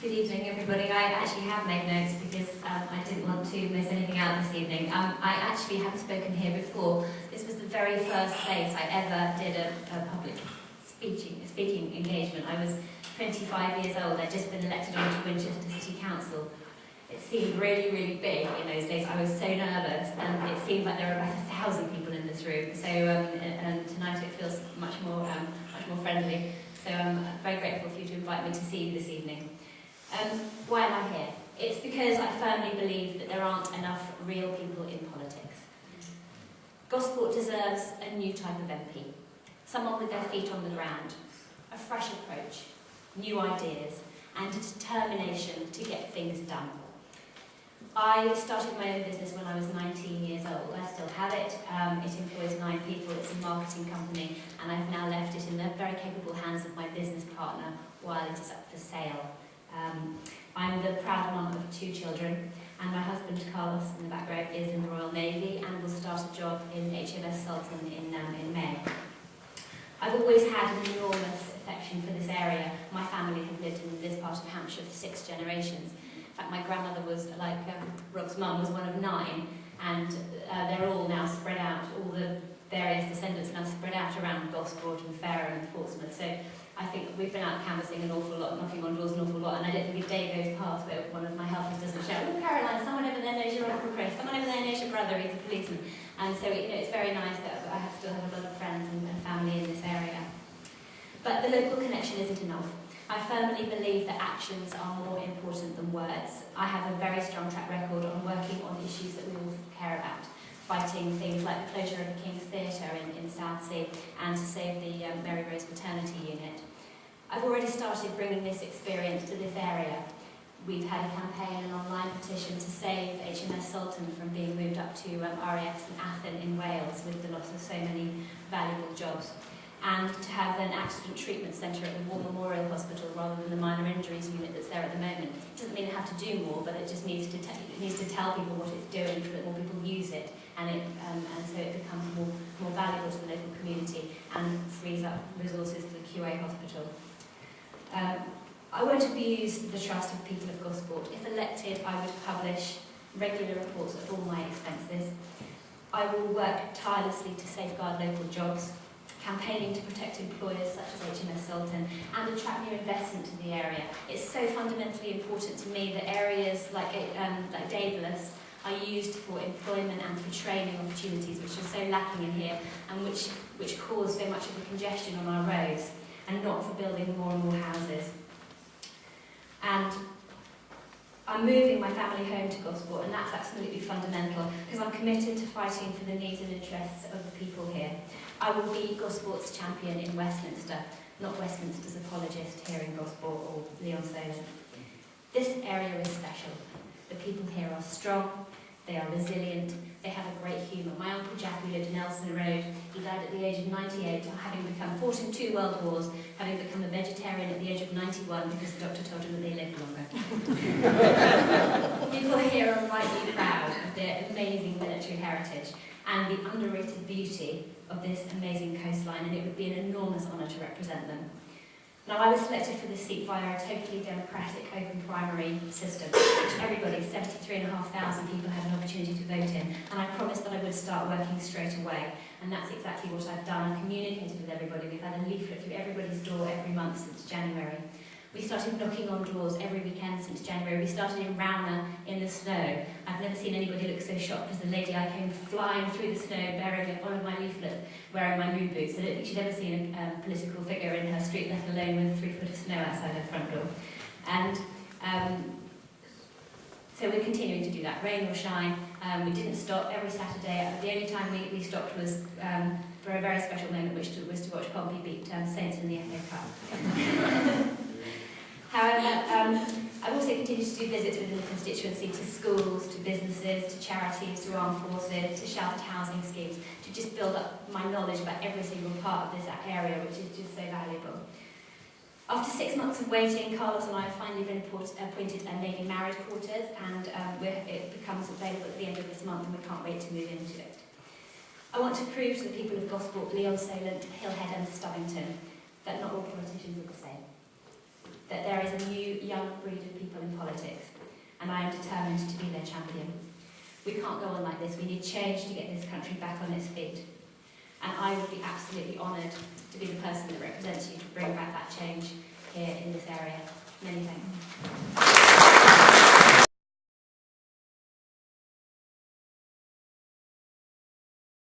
Good evening, everybody. I actually have made notes because I didn't want to miss anything out this evening. I actually have spoken here before. This was the very first place I ever did a public speaking engagement. I was 25 years old. I'd just been elected onto Winchester City Council. It seemed really, really big in those days. I was so nervous, and it seemed like there were about 1,000 people in this room. So, and tonight it feels much more friendly. So I'm very grateful for you to invite me to see you this evening. Why am I here? It's because I firmly believe that there aren't enough real people in politics. Gosport deserves a new type of MP. Someone with their feet on the ground, a fresh approach, new ideas, and a determination to get things done. I started my own business when I was 19 years old. I still have it. It employs 9 people. It's a marketing company, and I've now left it in the very capable hands of my business partner while it is up for sale. I'm the proud mum of 2 children, and my husband Carlos in the back row is in the Royal Navy and will start a job in Lee-on-the-Solent in May. I've always had an enormous affection for this area. My family have lived in this part of Hampshire for 6 generations. In fact, my grandmother was, like Rock's mum, was one of 9, and they're all now spread out, all the various descendants now spread out around Gosport and Fareham and Portsmouth. So I think we've been out canvassing an awful lot, knocking on doors an awful lot, and I don't think a day goes past where one of my helpers doesn't shout, "Oh, Caroline, someone over there knows your Uncle Chris, someone over there knows your brother, he's a policeman." And so, it's very nice that I still have a lot of friends and family in this area. But the local connection isn't enough. I firmly believe that actions are more important than words. I have a very strong track record on working on issues that we all care about, fighting things like the closure of the King's Theatre in Southsea and to save the Mary Rose maternity unit. I've already started bringing this experience to this area. We've had a campaign, an online petition to save Lee-on-the-Solent from being moved up to RAF's in Athen in Wales with the loss of so many valuable jobs. And to have an accident treatment centre at the War Memorial Hospital rather than the minor injuries unit that's there at the moment. It doesn't mean it have to do more, but it just needs to tell people what it's doing so that more people use it, and so it becomes more valuable to the local community and frees up resources for the QA hospital. I won't abuse the trust of people of Gosport. If elected, I would publish regular reports of all my expenses. I will work tirelessly to safeguard local jobs, campaigning to protect employers such as Lee-on-the-Solent and attract new investment to the area. It's so fundamentally important to me that areas like Daedalus are used for employment and for training opportunities, which are so lacking in here and which cause so much of the congestion on our roads, and not for building more and more houses. And I'm moving my family home to Gosport, and that's absolutely fundamental because I'm committed to fighting for the needs and interests of the people here. I will be Gosport's champion in Westminster, not Westminster's apologist here in Gosport or Lee-on-the-Solent. This area is special. The people here are strong, they are resilient, they have a great humour. My Uncle Jack, who lived in Nelson Road, he died at the age of 98, having fought in 2 world wars, having become a vegetarian at the age of 91 because the doctor told him that they lived longer. People here are rightly proud of their amazing military heritage and the underrated beauty of this amazing coastline, and it would be an enormous honour to represent them. Now, I was selected for this seat via a totally democratic open primary system, which everybody, 73,500 people, had an opportunity to vote in, and I promised that I would start working straight away, and that's exactly what I've done. I've communicated with everybody. We've had a leaflet through everybody's door every month since January. We started knocking on doors every weekend since January. We started in Rowner in the snow. I've never seen anybody look so shocked as the lady I came flying through the snow bearing one of my leaflets, wearing my moon boots. I don't think she'd ever seen a political figure in her street, let alone with 3 foot of snow outside her front door. And so we're continuing to do that, rain or shine. We didn't stop every Saturday. The only time we stopped was for a very special moment, which was to watch Pompey beat Saints in the FA Cup. However, I've also continued to do visits within the constituency to schools, to businesses, to charities, to armed forces, to sheltered housing schemes, to just build up my knowledge about every single part of this area, which is just so valuable. After 6 months of waiting, Carlos and I have finally been appointed a Navy married quarters, and it becomes available at the end of this month, and we can't wait to move into it. I want to prove to the people of Gosport, Lee-on-the-Solent, Hillhead and Stubbington that not all politicians are the same. That there is a new, young breed of people politics, and I am determined to be their champion. We can't go on like this. We need change to get this country back on its feet. And I would be absolutely honoured to be the person that represents you to bring back that change here in this area. Many thanks.